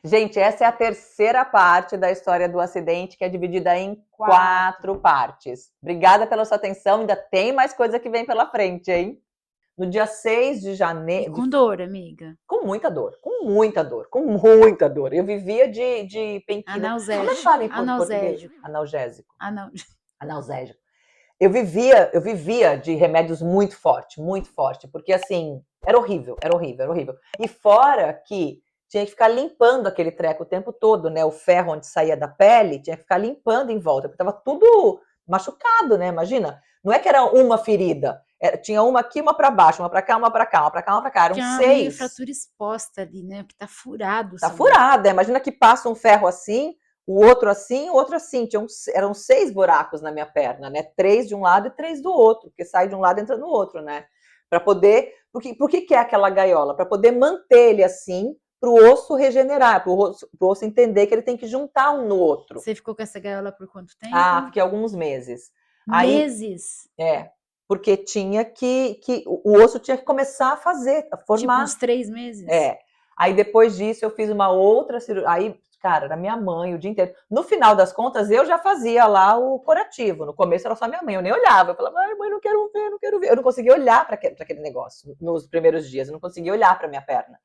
Gente, essa é a terceira parte da história do acidente, que é dividida em 4 partes. Obrigada pela sua atenção, ainda tem mais coisa que vem pela frente, hein? No dia 6 de E janeiro... com dor, amiga. Com muita dor, com muita dor, com muita dor. Eu vivia de painkiller. Como é que fala em português? Analgésico. Analgésico. Anal... Analgésico. Eu vivia de remédios muito forte, porque assim, era horrível, era horrível, era horrível. E fora que tinha que ficar limpando aquele treco o tempo todo, né? O ferro onde saía da pele, tinha que ficar limpando em volta, porque tava tudo machucado, né? Imagina, não é que era uma ferida, tinha uma aqui, uma para baixo, uma para cá, uma para cá, uma para cá, uma para cá, eram Tinha uma meio 6. fratura exposta ali, né? Porque tá furado o Tá seu osso. furada, imagina que passa um ferro assim, o outro assim, o outro assim. Eram 6 buracos na minha perna, né? 3 de um lado e 3 do outro, porque sai de um lado e entra no outro, né? Para poder. Por que é aquela gaiola? Para poder manter ele assim, para o osso regenerar, para o osso entender que ele tem que juntar um no outro. Você ficou com essa gaiola por quanto Ah, tempo? fiquei alguns meses. Aí, Meses. porque tinha que o osso tinha que começar a fazer, a Tipo formar. uns 3 meses. É. Aí depois disso eu fiz uma outra cirurgia. Aí, cara, era minha mãe o dia inteiro. No final das contas, eu já fazia lá o curativo. No começo era só minha mãe, eu nem olhava. Eu falava, ai, mãe, não quero ver, não quero ver. Eu não conseguia olhar para aquele negócio nos primeiros dias, eu não conseguia olhar para minha perna.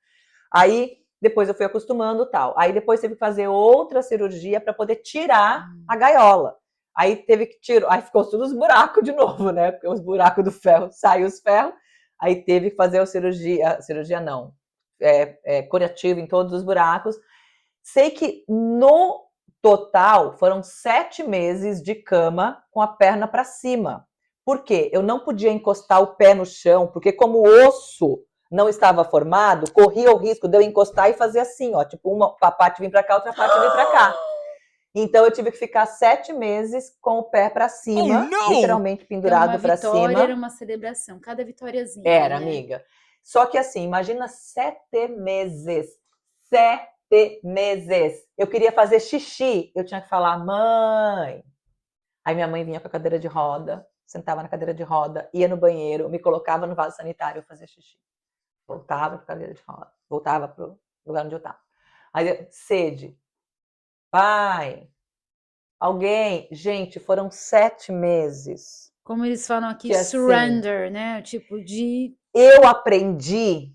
Aí depois eu fui acostumando tal. Aí depois teve que fazer outra cirurgia para poder tirar a gaiola. Aí teve que tirar, aí ficou todos os buracos de novo, né? Porque os buracos do ferro, saiu os ferros. Aí teve que fazer a cirurgia não, curativo em todos os buracos. Sei que no total foram 7 meses de cama com a perna para cima. Por quê? Eu não podia encostar o pé no chão, porque como o osso não estava formado, corria o risco de eu encostar e fazer assim, ó, tipo uma parte vir para cá, outra parte vir para cá. Então eu tive que ficar 7 meses com o pé para cima, literalmente Então, uma pendurado para vitória era cima. uma celebração. Cada vitóriazinha, Era, né? amiga. Só que assim, imagina 7 meses. 7 meses. Eu queria fazer xixi. Eu tinha que falar, mãe. Aí minha mãe vinha com a cadeira de roda, sentava na cadeira de roda, ia no banheiro, me colocava no vaso sanitário, eu fazia xixi. Voltava para a cadeira de roda, voltava para o lugar onde eu estava. Aí, sede. Pai. Alguém. Gente, foram 7 meses. Como eles falam aqui, Que assim, surrender, né? Tipo de... eu aprendi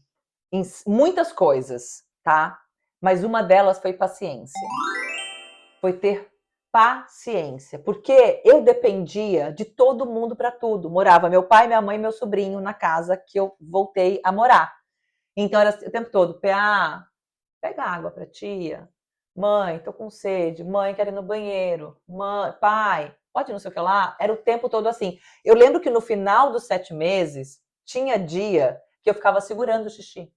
em muitas coisas, tá? Mas uma delas foi paciência. Foi ter paciência, porque eu dependia de todo mundo para tudo. Morava meu pai, minha mãe e meu sobrinho na casa que eu voltei a morar. Então era o tempo todo, PA, pega água para tia. Mãe, tô com sede. Mãe, quero ir no banheiro. Mãe, pai, pode não sei o que lá. Era o tempo todo assim. Eu lembro que no final dos 7 meses, tinha dia que eu ficava segurando o xixi.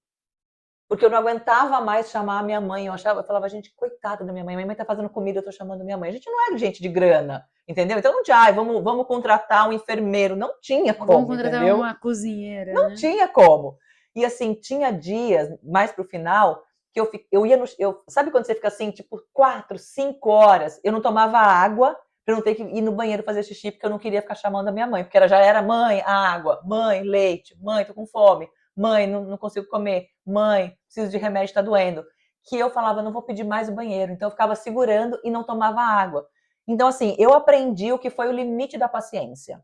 Porque eu não aguentava mais chamar a minha mãe. Eu falava, gente, coitada da minha mãe tá fazendo comida, eu tô chamando minha mãe. A gente não era gente de grana, entendeu? Então não tinha, vamos contratar um enfermeiro. Não tinha Vamos como, contratar entendeu? uma cozinheira, Não né? tinha como. E assim, tinha dias, mais pro final, que eu ia no. Sabe quando você fica assim, tipo, 4, 5 horas, eu não tomava água pra eu não ter que ir no banheiro fazer xixi, porque eu não queria ficar chamando a minha mãe, porque ela já era mãe, água, mãe, leite, mãe, tô com fome, mãe, não consigo comer, mãe, preciso de remédio, tá doendo. Que eu falava, não vou pedir mais o banheiro. Então eu ficava segurando e não tomava água. Então, assim, eu aprendi o que foi o limite da paciência,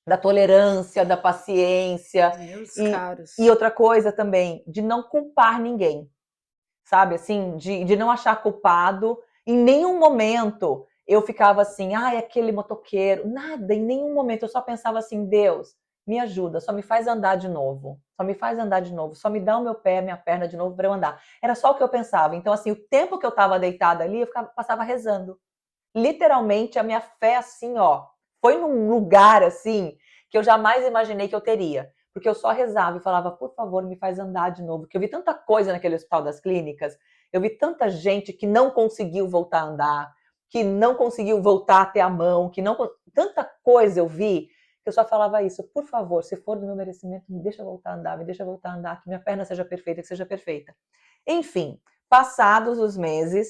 da tolerância, da paciência Meus e caros. outra coisa também, de não culpar ninguém, sabe? Assim, de não achar culpado. Em nenhum momento eu ficava assim, ai, aquele motoqueiro. Nada, em nenhum momento. Eu só pensava assim, Deus, me ajuda, só me faz andar de novo. Só me faz andar de novo. Só me dá o meu pé, minha perna de novo para eu andar. Era só o que eu pensava. Então, assim, o tempo que eu estava deitada ali, passava rezando. Literalmente, a minha fé, assim, ó, foi num lugar, assim, que eu jamais imaginei que eu teria. Porque eu só rezava e falava, por favor, me faz andar de novo. Porque eu vi tanta coisa naquele Hospital das Clínicas, eu vi tanta gente que não conseguiu voltar a andar, que não conseguiu voltar a ter a mão, que não. Tanta coisa eu vi, que eu só falava isso, por favor, se for do meu merecimento, me deixa voltar a andar, me deixa voltar a andar, que minha perna seja perfeita, que seja perfeita. Enfim, passados os meses,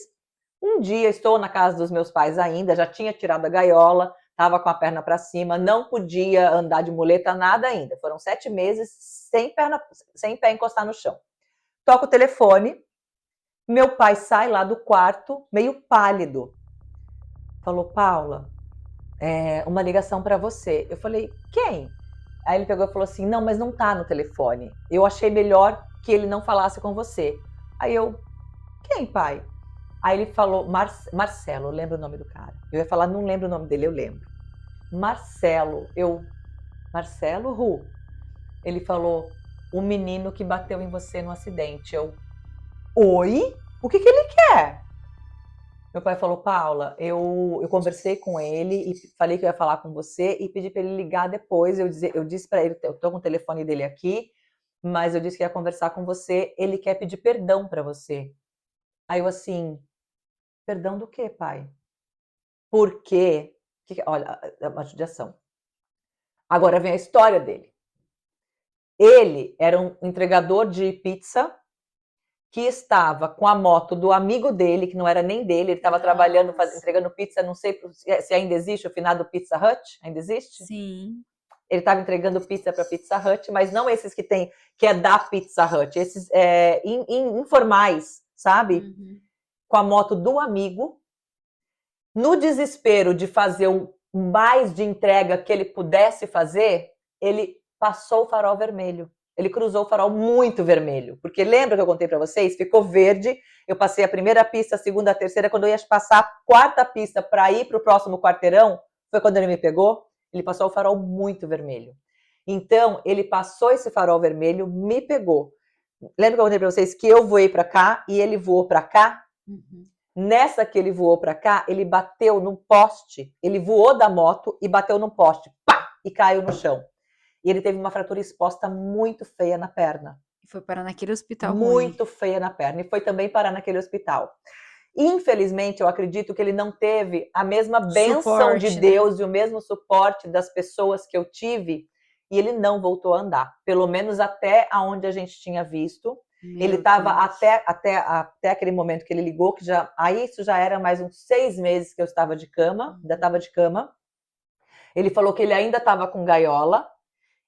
um dia estou na casa dos meus pais ainda, já tinha tirado a gaiola, estava com a perna para cima, não podia andar de muleta, nada ainda. Foram 7 meses sem pé encostar no chão. Toco o telefone, Meu pai sai lá do quarto, meio pálido. Falou, Paula, uma ligação para você. Eu falei, quem? Aí ele pegou e falou assim, não, mas não tá no telefone. Eu achei melhor que ele não falasse com você. Aí eu, quem, pai? Aí ele falou, Marcelo, eu lembro o nome do cara. Eu ia falar, não lembro o nome dele, eu lembro. Marcelo, Marcelo Ru. Ele falou, o menino que bateu em você no acidente. Eu, oi? O que ele quer? Meu pai falou, Paula, eu conversei com ele e falei que eu ia falar com você e pedi para ele ligar depois. Eu disse para ele, eu tô com o telefone dele aqui, mas eu disse que ia conversar com você. Ele quer pedir perdão para você. Aí eu assim, perdão do quê, pai? Por quê? Olha, é uma judiação. Agora vem a história dele. Ele era um entregador de pizza que estava com a moto do amigo dele, que não era nem dele, ele estava trabalhando, entregando pizza, não sei se ainda existe o finado Pizza Hut, ainda existe? Sim. Ele estava entregando pizza para Pizza Hut, mas não esses que tem, que é da Pizza Hut, esses informais, sabe? Uhum. Com a moto do amigo, no desespero de fazer o mais de entrega que ele pudesse fazer, ele passou o farol vermelho. Ele cruzou o farol muito vermelho, porque lembra que eu contei para vocês? Ficou verde, eu passei a primeira pista, a segunda, a terceira, quando eu ia passar a quarta pista para ir para o próximo quarteirão, foi quando ele me pegou, ele passou o farol muito vermelho. Então, ele passou esse farol vermelho, me pegou. Lembra que eu contei para vocês que eu voei para cá e ele voou para cá? Uhum. Nessa que ele voou para cá, ele bateu num poste, ele voou da moto e bateu num poste, pá, e caiu no chão. E ele teve uma fratura exposta muito feia na perna. E foi parar naquele hospital muito ruim. feia na perna. E foi também parar naquele hospital. Infelizmente, eu acredito que ele não teve a mesma bênção de Deus, né? E o mesmo suporte das pessoas que eu tive. E ele não voltou a andar. Pelo menos até aonde a gente tinha visto. Ele estava até aquele momento que ele ligou, que já, aí isso já era mais uns 6 meses que eu estava de cama, ainda estava de cama. Ele falou que ele ainda estava com gaiola,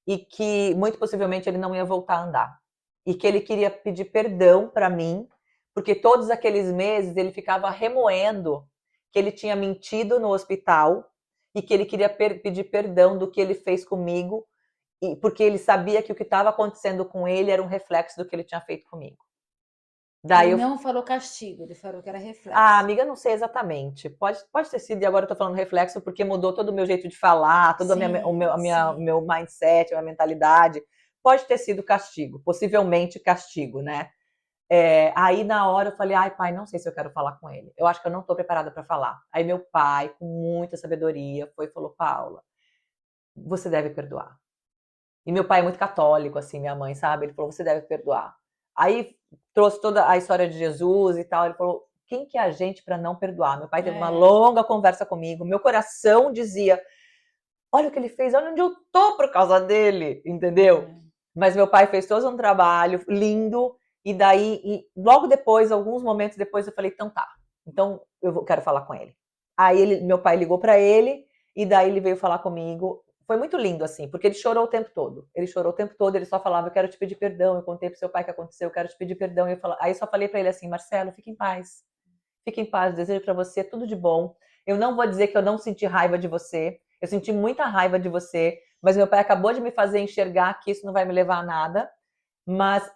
e que muito possivelmente ele não ia voltar a andar. E que ele queria pedir perdão para mim, porque todos aqueles meses ele ficava remoendo que ele tinha mentido no hospital e que ele queria pedir perdão do que ele fez comigo, porque ele sabia que o que estava acontecendo com ele era um reflexo do que ele tinha feito comigo. Daí ele não falou castigo, ele falou que era reflexo. Ah, amiga, não sei exatamente. Pode ter sido, e agora eu tô falando reflexo porque mudou todo o meu jeito de falar, todo o meu mindset, a minha mentalidade. Pode ter sido castigo, possivelmente castigo, né? Aí na hora eu falei, ai pai, não sei se eu quero falar com ele. Eu acho que eu não tô preparada para falar. Aí meu pai, com muita sabedoria, foi e falou, Paula, você deve perdoar. E meu pai é muito católico, assim, minha mãe, sabe? Ele falou, você deve perdoar. Aí trouxe toda a história de Jesus e tal. Ele falou, quem que é a gente para não perdoar? Meu pai teve uma longa conversa comigo. Meu coração dizia, olha o que ele fez, olha onde eu tô por causa dele, entendeu? Mas meu pai fez todo um trabalho lindo. E daí, logo depois, alguns momentos depois, eu falei, então tá. Então eu quero falar com ele. Aí meu pai ligou para ele e daí ele veio falar comigo. Foi muito lindo, assim, porque ele chorou o tempo todo. Ele chorou o tempo todo, ele só falava, eu quero te pedir perdão, eu contei pro seu pai o que aconteceu, eu quero te pedir perdão. Aí eu só falei para ele assim, Marcelo, fique em paz. Fique em paz, desejo para você tudo de bom. Eu não vou dizer que eu não senti raiva de você, eu senti muita raiva de você, mas meu pai acabou de me fazer enxergar que isso não vai me levar a nada. Mas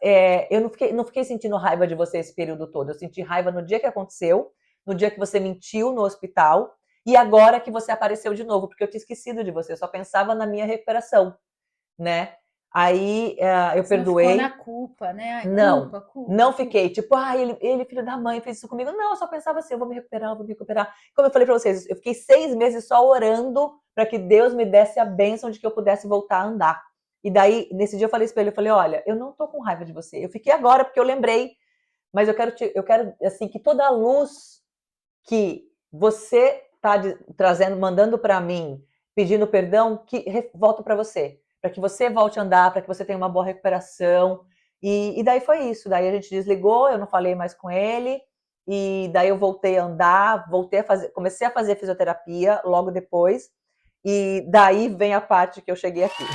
eu não fiquei sentindo raiva de você esse período todo. Eu senti raiva no dia que aconteceu, no dia que você mentiu no hospital, e agora que você apareceu de novo, porque eu tinha esquecido de você, eu só pensava na minha recuperação, né? Aí eu perdoei. Não ficou na culpa, né? Não fiquei, tipo, ele, filho da mãe, fez isso comigo. Não, eu só pensava assim, eu vou me recuperar, eu vou me recuperar. Como eu falei pra vocês, eu fiquei 6 meses só orando para que Deus me desse a bênção de que eu pudesse voltar a andar. E daí, nesse dia eu falei isso pra ele, eu falei, olha, eu não tô com raiva de você. Eu fiquei agora porque eu lembrei, mas eu quero assim, que toda a luz que você tá trazendo, mandando para mim, pedindo perdão, que volta para você. Para que você volte a andar, para que você tenha uma boa recuperação. E daí foi isso. Daí a gente desligou, eu não falei mais com ele. E daí eu voltei a andar, comecei a fazer fisioterapia logo depois. E daí vem a parte que eu cheguei aqui.